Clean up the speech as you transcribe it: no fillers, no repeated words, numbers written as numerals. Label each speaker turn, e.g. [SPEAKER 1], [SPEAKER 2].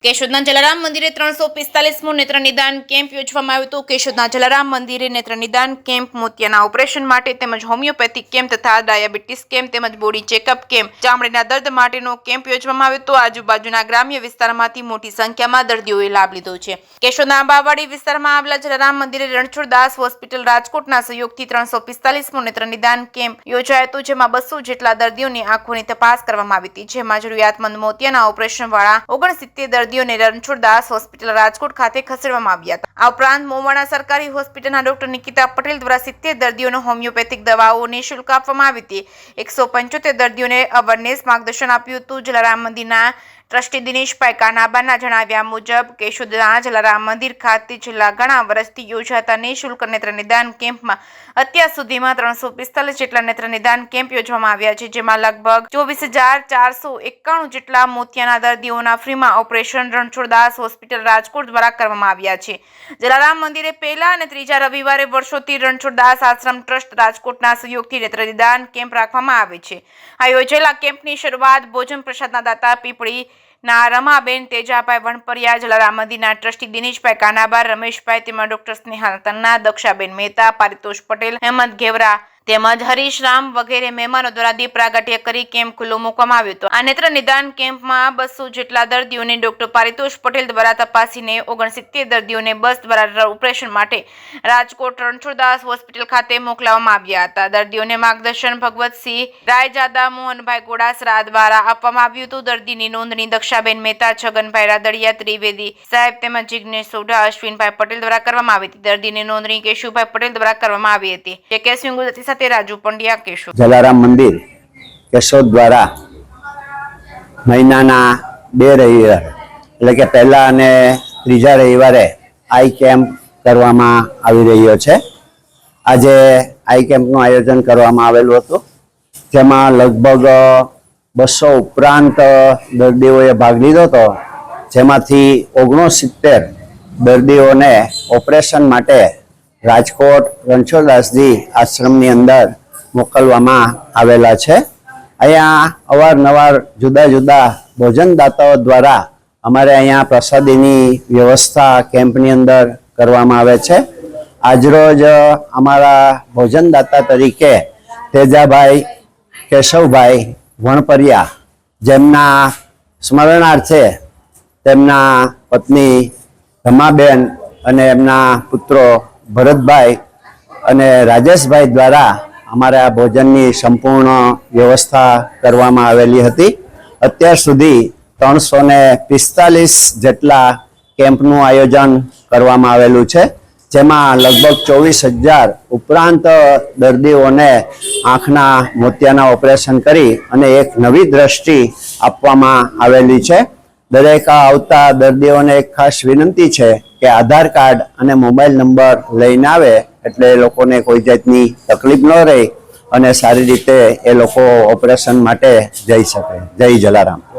[SPEAKER 1] કેશોદના જલારામ મંદિરે 345મો નેત્ર નિદાન કેમ્પ યોજવામાં આવ્યો હતો। કેશોદના જલારામ મંદિરે નેત્ર નિદાન કેમ્પ, મોતિયાના ઓપરેશન માટે તેમજ હોમિયોપેથિક કેમ્પ તથા ડાયાબિટીસ કેમ્પ તેમજ બોડી ચેકઅપ કેમ્પ, ચામડીના દર્દ માટેનો કેમ્પ યોજવામાં આવ્યો હતો। આજુબાજુના ગ્રામ્ય વિસ્તારમાંથી મોટી સંખ્યામાં દર્દીઓએ લાભ લીધો છે। કેશોદના આંબાવાડી વિસ્તારમાં આવેલા જલારામ મંદિરે રણછોડદાસ હોસ્પિટલ રાજકોટના સહયોગથી 345મો નેત્ર નિદાન કેમ્પ યોજાયો હતો, જેમાં 200 જેટલા દર્દીઓની આંખોની તપાસ કરવામાં આવી હતી, જેમાં જરૂરિયાતમંદ મોતિયાના ઓપરેશન વાળા 69 દર્દીઓને રણછોડદાસ હોસ્પિટલ રાજકોટ ખાતે ખસેડવામાં આવ્યા હતા। આ ઉપરાંત મોવાણા સરકારી હોસ્પિટલના ડોક્ટર નિકિતા પટેલ દ્વારા 70 દર્દીઓને હોમિયોપેથિક દવાઓ નિઃશુલ્ક આપવામાં આવી હતી। 175 દર્દીઓને અવેરનેસ માર્ગદર્શન આપ્યું હતું। જલારામ મંદિરના ટ્રસ્ટી દિનેશભાઈ કાનાબાના જણાવ્યા મુજબ કેશોદના જલારામ મંદિર ખાતે છેલ્લા ઘણા વર્ષથી યોજાતા નિઃશુલ્ક નેત્ર નિદાન કેમ્પમાં અત્યાર સુધીમાં 345 જેટલા નેત્ર નિદાન કેમ્પ યોજવામાં આવ્યા છે, જેમાં લગભગ 24,491 જેટલા મોતિયાના દર્દીઓના ફ્રીમાં ઓપરેશન રણછોડદાસ હોસ્પિટલ રાજકોટ દ્વારા કરવામાં આવ્યા છે। જલારામ મંદિરે પહેલા અને ત્રીજા રવિવારે વર્ષોથી રણછોડદાસ આશ્રમ ટ્રસ્ટ રાજકોટના સહયોગથી નેત્ર નિદાન કેમ્પ રાખવામાં આવે છે। આ યોજેલા કેમ્પની શરૂઆત ભોજન પ્રસાદના દાતા પીપળી ના રમાબેન તેજાભાઈ વણપરિયા, જલારામ મંદિરના ટ્રસ્ટી દિનેશભાઈ કાનાબા, રમેશભાઈ તેમજ ડોક્ટર સ્નેહલ તન્ના, દક્ષાબેન મહેતા, પારિતોષ પટેલ, હેમંત ઘેવરા તેમજ હરીશ રામ વગેરે મહેમાનો દ્વારા દીપ પ્રાગટ્ય કરી કેમ્પ ખુલ્લો મૂકવામાં આવ્યો હતો। આ નેત્ર નિદાન કેમ્પમાં 200 જેટલા દર્દીઓને ડોક્ટર પારિતોષ પટેલ દ્વારા તપાસીને 69 દર્દીઓને બસ દ્વારા ઓપરેશન માટે રાજકોટ રણછોડદાસ હોસ્પિટલ ખાતે મોકલવામાં આવ્યા હતા। દર્દીઓને માર્ગદર્શન ભગવતસિંહ રાયજાદા, મોહનભાઈ ગોડાસરા દ્વારા આપવામાં આવ્યું હતું। દર્દીની નોંધણી દક્ષાબેન મહેતા, છગનભાઈ રાદડિયા, ત્રિવેદી સાહેબ તેમજ જિગ્નેશ સોઢા, અશ્વિનભાઈ પટેલ દ્વારા કરવામાં આવી હતી। દર્દીની નોંધણી કેશુભાઈ પટેલ દ્વારા કરવામાં આવી હતી। કેશુ ગુજરાતી સાથે રાજુ પંડ્યા, કેશોદ।
[SPEAKER 2] જલારામ મંદિર કેશોદ દ્વારા મહિનાના 2 રવિવાર એટલે કે પહેલા અને ત્રીજા રવિવારે આઈ કેમ્પ કરવામાં આવી રહ્યો છે। આજે આઈ કેમ્પનું આયોજન કરવામાં આવેલું હતું, જેમાં લગભગ 200 ઉપરાંત દર્દીઓએ ભાગ લીધો હતો, જેમાંથી 69 દર્દીઓને ઓપરેશન માટે રાજકોટ રણછોડદાસજી આશ્રમની અંદર મોકલવામાં આવેલા છે। અહીંયા અવારનવાર જુદા જુદા ભોજનદાતાઓ દ્વારા અમારે અહીંયા પ્રસાદીની વ્યવસ્થા કેમ્પની અંદર કરવામાં આવે છે। આજરોજ અમારા ભોજનદાતા તરીકે તેજાભાઈ કેશવભાઈ વણપરિયા, જેમના સ્મરણાર્થે તેમના પત્ની રમાબેન અને એમના પુત્રો ભરતભાઈ અને રાજેશભાઈ દ્વારા અમારે આ ભોજનની સંપૂર્ણ વ્યવસ્થા કરવામાં આવેલી હતી। અત્યાર સુધી 345 જેટલા કેમ્પનું આયોજન કરવામાં આવેલું છે, જેમાં લગભગ 24,000 ઉપરાંત દર્દીઓને આંખના મોતિયાના ઓપરેશન કરી અને એક નવી દ્રષ્ટિ આપવામાં આવેલી છે। દરેક આવતા દર્દીઓને એક ખાસ વિનંતી છે કે આધાર કાર્ડ અને મોબાઈલ નંબર લઈને આવે, એટલે એ લોકોને કોઈ જાતની તકલીફ ન રહે અને સારી રીતે એ લોકો ઓપરેશન માટે જઈ શકે। જય જલારામ।